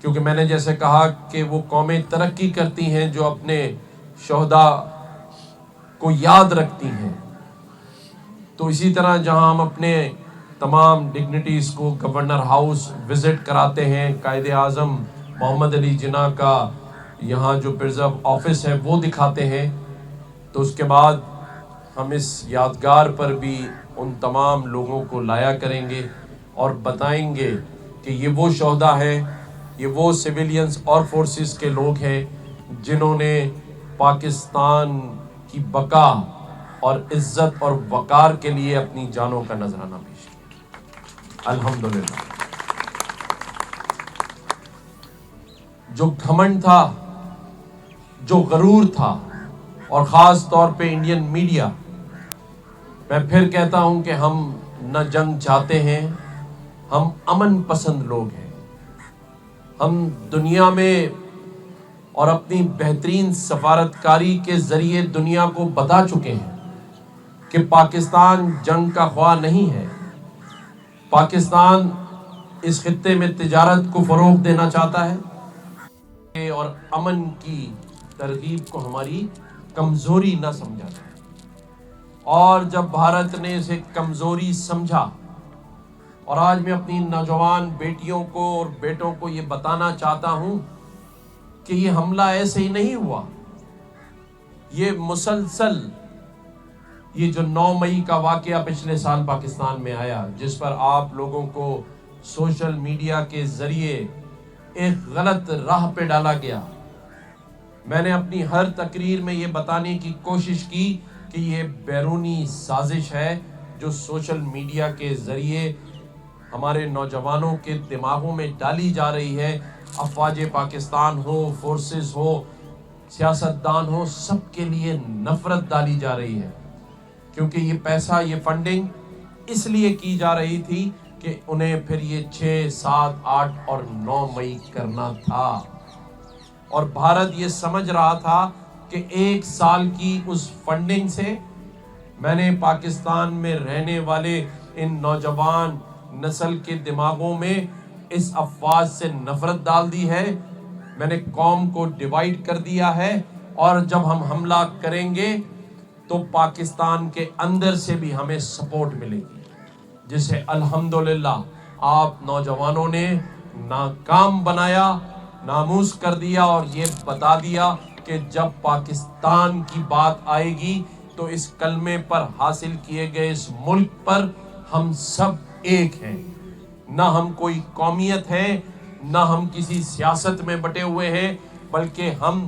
کیونکہ میں نے جیسے کہا کہ وہ قومیں ترقی کرتی ہیں جو اپنے شہداء کو یاد رکھتی ہیں، تو اسی طرح جہاں ہم اپنے تمام ڈگنیٹیز کو گورنر ہاؤس وزٹ کراتے ہیں، قائد اعظم محمد علی جناح کا یہاں جو پرزرو آفس ہے وہ دکھاتے ہیں، تو اس کے بعد ہم اس یادگار پر بھی ان تمام لوگوں کو لایا کریں گے اور بتائیں گے کہ یہ وہ شہداء ہیں، یہ وہ سویلینز اور فورسز کے لوگ ہیں جنہوں نے پاکستان کی بقا اور عزت اور وقار کے لیے اپنی جانوں کا نذرانہ پیش کیا۔ الحمدللہ۔ جو گھمنڈ تھا، جو غرور تھا، اور خاص طور پہ انڈین میڈیا، میں پھر کہتا ہوں کہ ہم نہ جنگ چاہتے ہیں، ہم امن پسند لوگ ہیں۔ ہم دنیا میں اور اپنی بہترین سفارتکاری کے ذریعے دنیا کو بتا چکے ہیں کہ پاکستان جنگ کا خواہ نہیں ہے۔ پاکستان اس خطے میں تجارت کو فروغ دینا چاہتا ہے اور امن کی ترغیب کو ہماری کمزوری نہ سمجھا جائے۔ اور جب بھارت نے اسے کمزوری سمجھا، اور آج میں اپنی نوجوان بیٹیوں کو اور بیٹوں کو یہ بتانا چاہتا ہوں کہ یہ حملہ ایسے ہی نہیں ہوا، یہ مسلسل، یہ جو 9 مئی کا واقعہ پچھلے سال پاکستان میں آیا، جس پر آپ لوگوں کو سوشل میڈیا کے ذریعے ایک غلط راہ پہ ڈالا گیا، میں نے اپنی ہر تقریر میں یہ بتانے کی کوشش کی کہ یہ بیرونی سازش ہے جو سوشل میڈیا کے ذریعے ہمارے نوجوانوں کے دماغوں میں ڈالی جا رہی ہے۔ افواج پاکستان ہو، فورسز ہو، سیاستدان ہو، سب کے لیے نفرت ڈالی جا رہی ہے، کیونکہ یہ پیسہ، یہ فنڈنگ اس لیے کی جا رہی تھی کہ انہیں پھر یہ 6، 7، 8 اور 9 مئی کرنا تھا، اور بھارت یہ سمجھ رہا تھا کہ 1 سال کی اس فنڈنگ سے میں نے پاکستان میں رہنے والے ان نوجوان نسل کے دماغوں میں اس افواج سے نفرت ڈال دی ہے، میں نے قوم کو ڈیوائیڈ کر دیا ہے، اور جب ہم حملہ کریں گے تو پاکستان کے اندر سے بھی ہمیں سپورٹ ملے گی، جسے الحمدللہ آپ نوجوانوں نے ناکام بنایا، ناموس کر دیا، اور یہ بتا دیا کہ جب پاکستان کی بات آئے گی تو اس کلمے پر حاصل کیے گئے اس ملک پر ہم سب ایک ہیں، نہ ہم کوئی قومیت ہے، نہ ہم کسی سیاست میں بٹے ہوئے ہیں، بلکہ ہم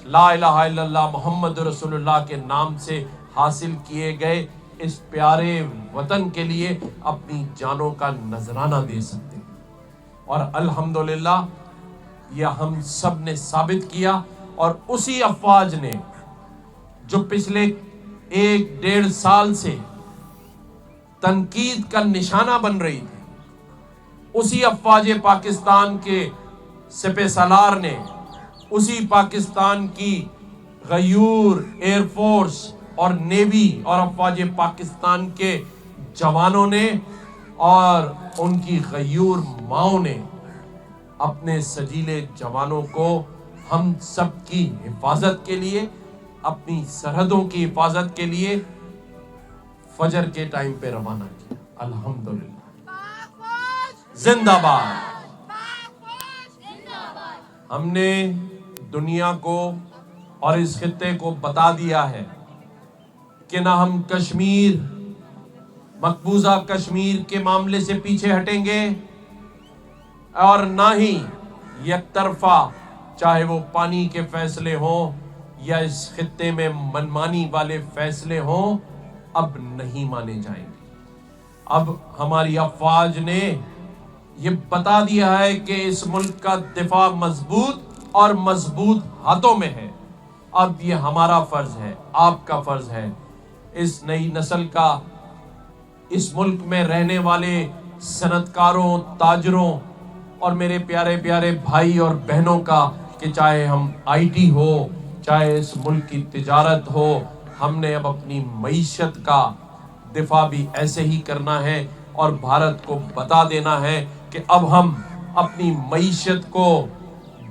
لا الہ الا اللہ محمد رسول اللہ کے نام سے حاصل کیے گئے اس پیارے وطن کے لیے اپنی جانوں کا نذرانہ دے سکتے ہیں، اور الحمدللہ یہ ہم سب نے ثابت کیا۔ اور اسی افواج نے جو پچھلے 1-1.5 سال سے تنقید کا نشانہ بن رہی تھی، اسی افواج پاکستان کے سپہ سالار نے، اسی پاکستان کی غیور ایئر فورس اور نیوی اور افواج پاکستان کے جوانوں نے اور ان کی غیور ماؤں نے اپنے سجیلے جوانوں کو ہم سب کی حفاظت کے لیے، اپنی سرحدوں کی حفاظت کے لیے فجر کے ٹائم پہ روانہ کیا۔ الحمدللہ، زندہ باد۔ ہم نے دنیا کو اور اس خطے کو بتا دیا ہے کہ نہ ہم کشمیر، مقبوضہ کشمیر کے معاملے سے پیچھے ہٹیں گے، اور نہ ہی یک طرفہ چاہے وہ پانی کے فیصلے ہوں یا اس خطے میں منمانی والے فیصلے ہوں، اب نہیں مانے جائیں گے۔ اب ہماری افواج نے یہ بتا دیا ہے کہ اس ملک کا دفاع مضبوط اور مضبوط ہاتھوں میں ہے۔ اب یہ ہمارا فرض ہے، آپ کا فرض ہے، اس نئی نسل کا، اس ملک میں رہنے والے صنعت کاروں، تاجروں اور میرے پیارے پیارے بھائی اور بہنوں کا، کہ چاہے ہم IT ہو، چاہے اس ملک کی تجارت ہو، ہم نے اب اپنی معیشت کا دفاع بھی ایسے ہی کرنا ہے، اور بھارت کو بتا دینا ہے کہ اب ہم اپنی معیشت کو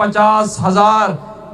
50,000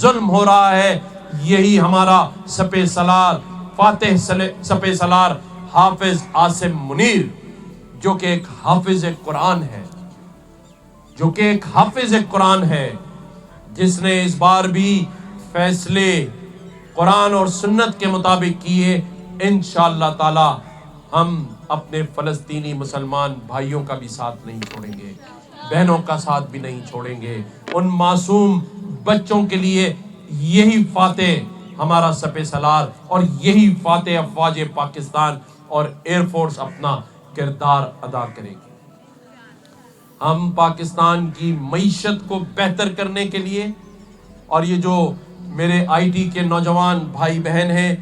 ظلم ہو رہا ہے، یہی ہمارا سپہ سالار فاتح سپہ سالار حافظ عاصم منیر، جو کہ ایک حافظ قرآن ہے، جو کہ ایک حافظ قرآن ہے، جس نے اس بار بھی فیصلے قرآن اور سنت کے مطابق کیے۔ انشاءاللہ تعالی ہم اپنے فلسطینی مسلمان بھائیوں کا بھی ساتھ نہیں چھوڑیں گے، بہنوں کا ساتھ بھی نہیں چھوڑیں گے۔ ان معصوم بچوں کے لیے یہی فاتح ہمارا سپہ سالار اور یہی فاتح افواج پاکستان اور ایئر فورس اپنا کردار ادا کرے گی۔ ہم پاکستان کی معیشت کو بہتر کرنے کے لیے، اور یہ جو میرے آئی ٹی کے نوجوان بھائی بہن ہیں،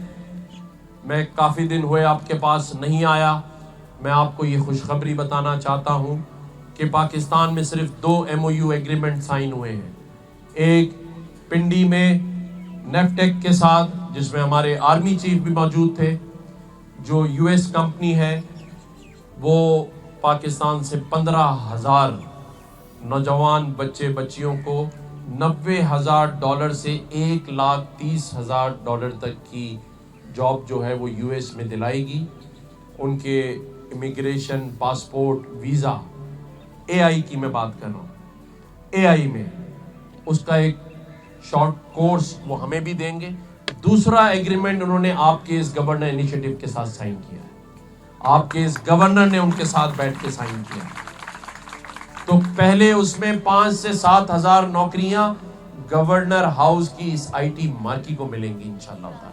میں کافی دن ہوئے آپ کے پاس نہیں آیا، میں آپ کو یہ خوشخبری بتانا چاہتا ہوں کہ پاکستان میں صرف 2 MOU ایگریمنٹ سائن ہوئے ہیں۔ ایک پنڈی میں نیفٹیک کے ساتھ، جس میں ہمارے آرمی چیف بھی موجود تھے، جو US کمپنی ہے، وہ پاکستان سے 15,000 نوجوان بچے بچیوں کو $90,000 سے $1,30,000 تک کی جاب جو ہے وہ US میں دلائے گی۔ ان کے امیگریشن، پاسپورٹ، ویزا، AI کی میں بات کر رہا ہوں، AI میں اس کا ایک شارٹ کورس وہ ہمیں بھی دیں گے۔ دوسرا ایگریمنٹ انہوں نے آپ کے اس گورنر انیشیٹو کے ساتھ سائن کیا ہے، آپ کے اس گورنر نے ان کے ساتھ بیٹھ کے سائن کیا ہے۔ تو پہلے اس میں 5 سے 7,000 نوکریاں گورنر ہاؤس کی اس IT مارکی کو ملیں گی انشاءاللہ تعالی۔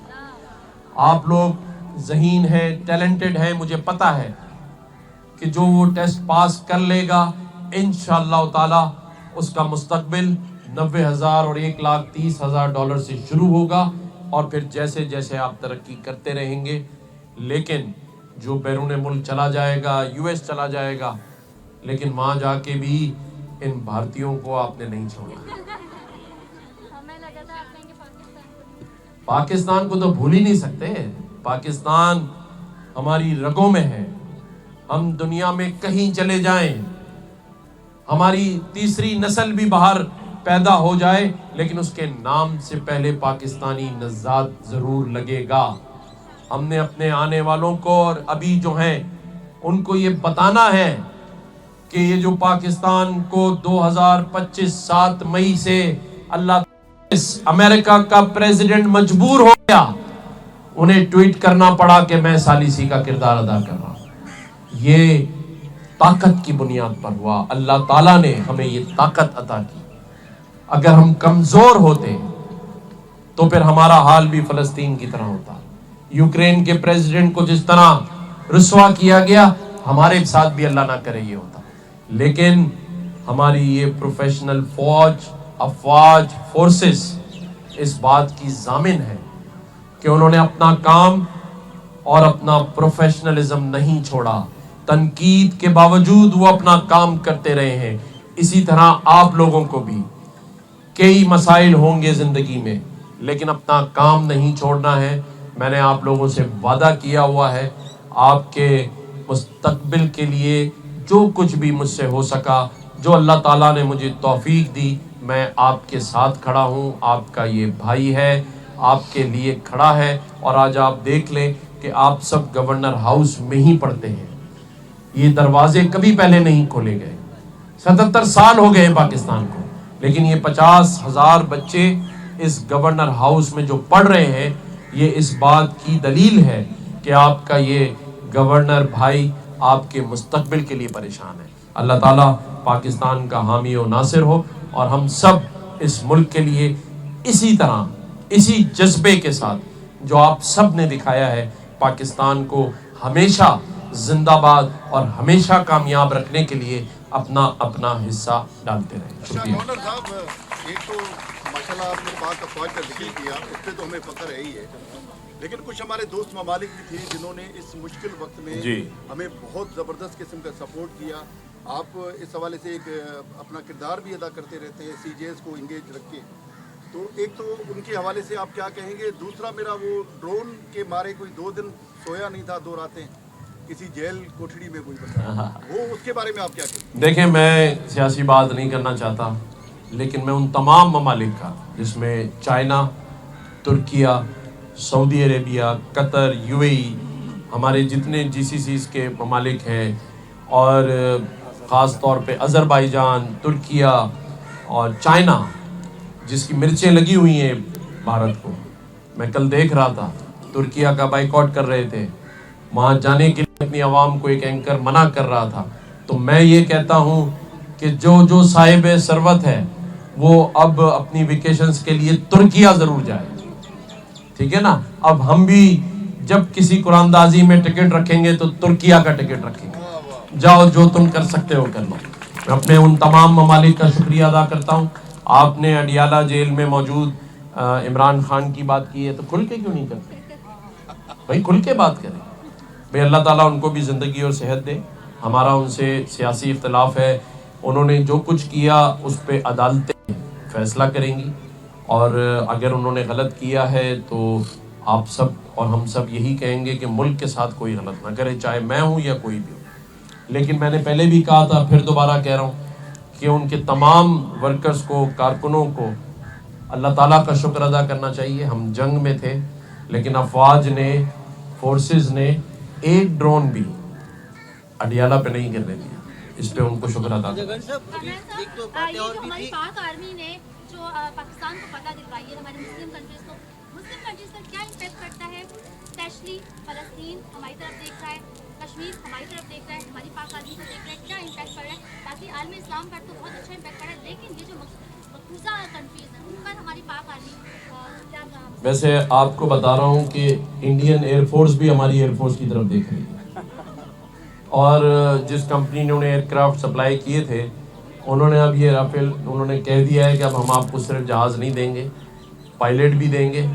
آپ لوگ ذہین ہیں، ٹیلنٹڈ ہیں، مجھے پتا ہے کہ جو وہ ٹیسٹ پاس کر لے گا انشاءاللہ تعالی اس کا مستقبل 90,000 اور $1,30,000 سے شروع ہوگا، اور پھر جیسے جیسے آپ ترقی کرتے رہیں گے۔ لیکن جو بیرون ملک چلا جائے گا، US چلا جائے گا، لیکن وہاں جا کے بھی ان بھارتیوں کو آپ نے نہیں چھوڑا۔ پاکستان کو تو بھول ہی نہیں سکتے، پاکستان ہماری رگوں میں ہے۔ ہم دنیا میں کہیں چلے جائیں، ہماری تیسری نسل بھی باہر پیدا ہو جائے، لیکن اس کے نام سے پہلے پاکستانی نژاد ضرور لگے گا۔ ہم نے اپنے آنے والوں کو اور ابھی جو ہیں ان کو یہ بتانا ہے کہ یہ جو پاکستان کو 2025 7 مئی سے اللہ امریکہ کا پریزیڈنٹ مجبور ہو گیا، انہیں ٹویٹ کرنا پڑا کہ میں ثالثی کا کردار ادا کر رہا ہوں، یہ طاقت کی بنیاد پر ہوا۔ اللہ تعالیٰ نے ہمیں یہ طاقت عطا کی۔ اگر ہم کمزور ہوتے تو پھر ہمارا حال بھی فلسطین کی طرح ہوتا۔ یوکرین کے پریزیڈنٹ کو جس طرح رسوا کیا گیا، ہمارے ساتھ بھی اللہ نہ کرے یہ ہوتا۔ لیکن ہماری یہ پروفیشنل فوج، افواج، فورسز اس بات کی ضامن ہے کہ انہوں نے اپنا کام اور اپنا پروفیشنلزم نہیں چھوڑا، تنقید کے باوجود وہ اپنا کام کرتے رہے ہیں۔ اسی طرح آپ لوگوں کو بھی کئی مسائل ہوں گے زندگی میں، لیکن اپنا کام نہیں چھوڑنا ہے۔ میں نے آپ لوگوں سے وعدہ کیا ہوا ہے، آپ کے مستقبل کے لیے جو کچھ بھی مجھ سے ہو سکا، جو اللہ تعالیٰ نے مجھے توفیق دی، میں آپ کے ساتھ کھڑا ہوں۔ آپ کا یہ بھائی ہے، آپ کے لیے کھڑا ہے، اور آج آپ دیکھ لیں کہ آپ سب گورنر ہاؤس میں ہی پڑھتے ہیں۔ یہ دروازے کبھی پہلے نہیں کھولے گئے، 77 سال ہو گئے ہیں پاکستان کو، لیکن یہ 50,000 بچے اس گورنر ہاؤس میں جو پڑھ رہے ہیں، یہ اس بات کی دلیل ہے کہ آپ کا یہ گورنر بھائی آپ کے مستقبل کے لیے پریشان ہے۔ اللہ تعالیٰ پاکستان کا حامی و ناصر ہو، اور ہم سب اس ملک کے لیے اسی طرح، اسی جذبے کے ساتھ جو آپ سب نے دکھایا ہے، پاکستان کو ہمیشہ زندہ باد اور ہمیشہ کامیاب رکھنے کے لیے اپنا اپنا حصہ ڈالتے رہیں۔ شکریہ۔ گورنر صاحب، ایک تو ماشاءاللہ آپ نے پاک افواج کا ذکر کیا، اس پہ تو ہمیں فخر ہے ہی ہے، لیکن کچھ ہمارے دوست ممالک بھی تھے جنہوں نے اس مشکل وقت میں ہمیں بہت زبردست قسم کا سپورٹ کیا۔ آپ اس حوالے سے ایک اپنا کردار بھی ادا کرتے رہتے ہیں CJS کو انگیج رکھ کے، تو ایک تو ان کے حوالے سے آپ کیا کہیں گے؟ دوسرا میرا وہ ڈرون کے مارے کوئی 2 دن سویا نہیں تھا، 2 راتیں کسی جیل کوٹھڑی میں کوئی بتا، وہ اس کے بارے میں آپ کیا کہیں؟ دیکھیں، میں سیاسی بات نہیں کرنا چاہتا، لیکن میں ان تمام ممالک کا جس میں چائنا، ترکیہ، سعودی عربیہ، قطر، UAE، ہمارے جتنے GCCs کے ممالک ہیں، اور خاص طور پہ آذربائیجان، ترکیہ اور چائنا جس کی مرچیں لگی ہوئی ہیں بھارت کو. میں کل دیکھ رہا تھا ترکیہ کا بائیکاٹ کر رہے تھے، وہاں جانے کے لیے اپنی عوام کو ایک اینکر منع کر رہا تھا. تو میں یہ کہتا ہوں کہ جو صاحب ثروت ہے وہ اب اپنی ویکیشنز کے لیے ترکیہ ضرور جائے، ٹھیک ہے نا. اب ہم بھی جب کسی قرآن دازی میں ٹکٹ رکھیں گے تو ترکیہ کا ٹکٹ رکھیں گے. جاؤ جو تم کر سکتے ہو کر لو. میں اپنے ان تمام ممالک کا شکریہ ادا کرتا ہوں. آپ نے اڈیالہ جیل میں موجود عمران خان کی بات کی ہے تو کھل کے کیوں نہیں کرتے بھائی؟ کھل کے بات کریں بھائی. اللہ تعالیٰ ان کو بھی زندگی اور صحت دے. ہمارا ان سے سیاسی اختلاف ہے، انہوں نے جو کچھ کیا اس پہ عدالتیں فیصلہ کریں گی، اور اگر انہوں نے غلط کیا ہے تو آپ سب اور ہم سب یہی کہیں گے کہ ملک کے ساتھ کوئی غلط نہ کرے، چاہے میں ہوں یا کوئی بھی ہو. لیکن میں نے پہلے بھی کہا تھا، پھر دوبارہ کہہ رہا ہوں کہ ان کے تمام ورکرز کو، کارکنوں کو اللہ تعالیٰ کا شکر ادا کرنا چاہیے. ہم جنگ میں تھے لیکن افواج نے، فورسز نے ایک ڈرون بھی اڈیالہ پہ نہیں گرنے دیا. اس پہ ان کو شکر ادا کرنا. یہ جو ہماری پاک آرمی نے جو پاکستان کو پتہ دلوائی ہے، ہمارے مسلم کنٹریز پر کیا امپیکٹ کرتا ہے؟ اسپیشلی فلسطین ہماری طرف دیکھ رہا ہے، کشمیر ہماری طرف دیکھ رہا ہے، ہماری پاک آرمی کو دیکھ رہا ہے، کیا امپیکٹ پڑ رہا ہے؟ تاکہ عالم اسلام پر تو بہت اچھا امپیکٹ پڑا ہے، لیکن یہ جو مقبوضہ کنٹریز ہیں ان پر ہماری پاک آرمی کیا؟ ویسے آپ کو بتا رہا ہوں کہ انڈین ایئر فورس بھی ہماری ایئر فورس کی طرف دیکھ رہی ہے، اور جس کمپنی نے انہیں ایئر کرافٹ سپلائی کیے تھے انہوں نے اب یہ رافیل انہوں نے کہہ دیا ہے کہ اب ہم آپ کو صرف جہاز نہیں دیں گے، پائلٹ بھی دیں گے.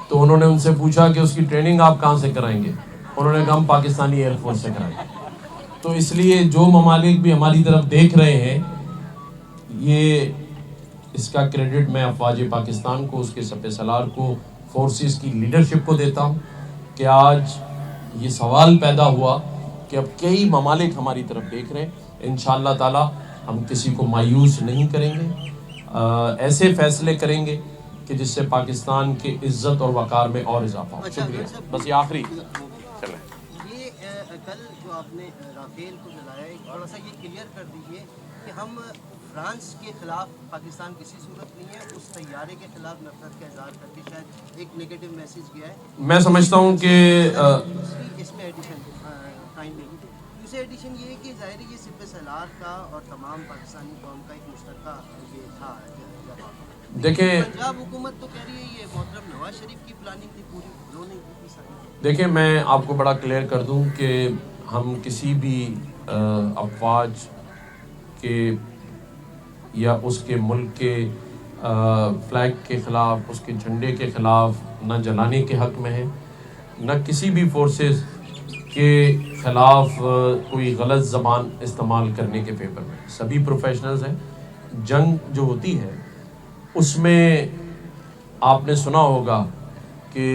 تو انہوں نے ان سے پوچھا کہ اس کی ٹریننگ آپ کہاں سے کرائیں گے؟ انہوں نے کہا ہم پاکستانی ایئر فورس سے کرائیں گے. تو اس لیے جو ممالک بھی ہماری طرف دیکھ رہے ہیں، یہ اس کا کریڈٹ میں افواج پاکستان کو، اس کے سپہ سالار کو، فورسز کی لیڈرشپ کو دیتا ہوں کہ آج یہ سوال پیدا ہوا کہ اب کئی ممالک ہماری طرف دیکھ رہے ہیں. انشاءاللہ تعالی ہم کسی کو مایوس نہیں کریں گے، ایسے فیصلے کریں گے کہ جس سے پاکستان کے عزت اور وقار میں اور اضافہ ہو. شکریہ. بس یہ آخری یہ کل جو آپ نے رافیل کو جلایا ہے، تھوڑا سا یہ کلیئر کر دیجیے کہ ہم فرانس کے خلاف پاکستان کسی صورت نہیں ہے، اس طیارے کے خلاف نفرت کا اظہار کر کے شاید ایک نیگیٹو میسج گیا ہے. میں سمجھتا ہوں کہ اس میں ایڈیشن دوسری ایڈیشن یہ ہے کہ ظاہر یہ سپہ سالار کا اور تمام پاکستانی قوم کا ایک مشترکہ یہ تھا. دیکھیں پنجاب حکومت تو کہہ رہی ہے یہ محترم نواز شریف کی پلاننگ تھی پوری، انہوں نے کی ساری. دیکھیں میں آپ کو بڑا کلیئر کر دوں کہ ہم کسی بھی افواج کے یا اس کے ملک کے فلیگ کے خلاف، اس کے جھنڈے کے خلاف نہ جلانے کے حق میں ہیں، نہ کسی بھی فورسز کے خلاف کوئی غلط زبان استعمال کرنے کے پیپر میں. سبھی پروفیشنلز ہیں. جنگ جو ہوتی ہے اس میں آپ نے سنا ہوگا کہ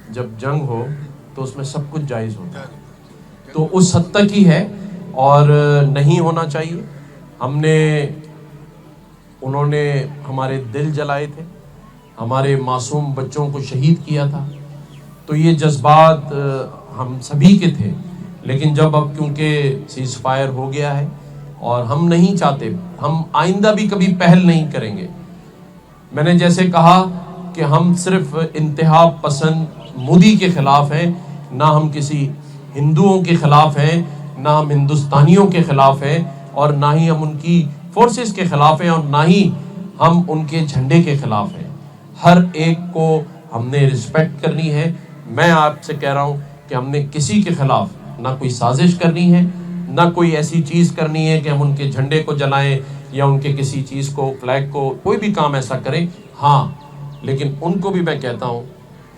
جب جنگ ہو تو اس میں سب کچھ جائز ہوتا ہے، تو اس حد تک ہی ہے اور نہیں ہونا چاہیے. انہوں نے ہمارے دل جلائے تھے، ہمارے معصوم بچوں کو شہید کیا تھا، تو یہ جذبات ہم سبھی کے تھے. لیکن جب اب کیونکہ سیز فائر ہو گیا ہے اور ہم نہیں چاہتے، ہم آئندہ بھی کبھی پہل نہیں کریں گے. میں نے جیسے کہا کہ ہم صرف انتہا پسند مودی کے خلاف ہیں، نہ ہم کسی ہندوؤں کے خلاف ہیں، نہ ہم ہندوستانیوں کے خلاف ہیں، اور نہ ہی ہم ان کی فورسز کے خلاف ہیں، اور نہ ہی ہم ان کے جھنڈے کے خلاف ہیں. ہر ایک کو ہم نے رسپیکٹ کرنی ہے. میں آپ سے کہہ رہا ہوں کہ ہم نے کسی کے خلاف نہ کوئی سازش کرنی ہے، نہ کوئی ایسی چیز کرنی ہے کہ ہم ان کے جھنڈے کو جلائیں یا ان کے کسی چیز کو، فلیگ کو، کوئی بھی کام ایسا کریں. ہاں لیکن ان کو بھی میں کہتا ہوں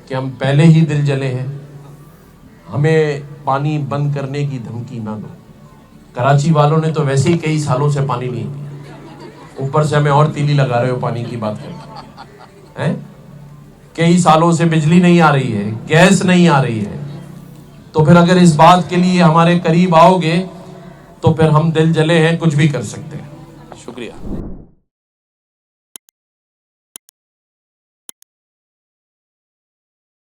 کہ ہم پہلے ہی دل جلے ہیں، ہمیں پانی بند کرنے کی دھمکی نہ دو. کراچی والوں نے تو ویسے ہی کئی سالوں سے پانی نہیں دیا، اوپر سے ہمیں اور تیلی لگا رہے ہو پانی کی بات کریں. کئی سالوں سے بجلی نہیں آ رہی ہے، گیس نہیں آ رہی ہے. تو پھر اگر اس بات کے لیے ہمارے قریب آؤ گے تو پھر ہم دل جلے ہیں، کچھ بھی کر سکتے ہیں. شکریہ.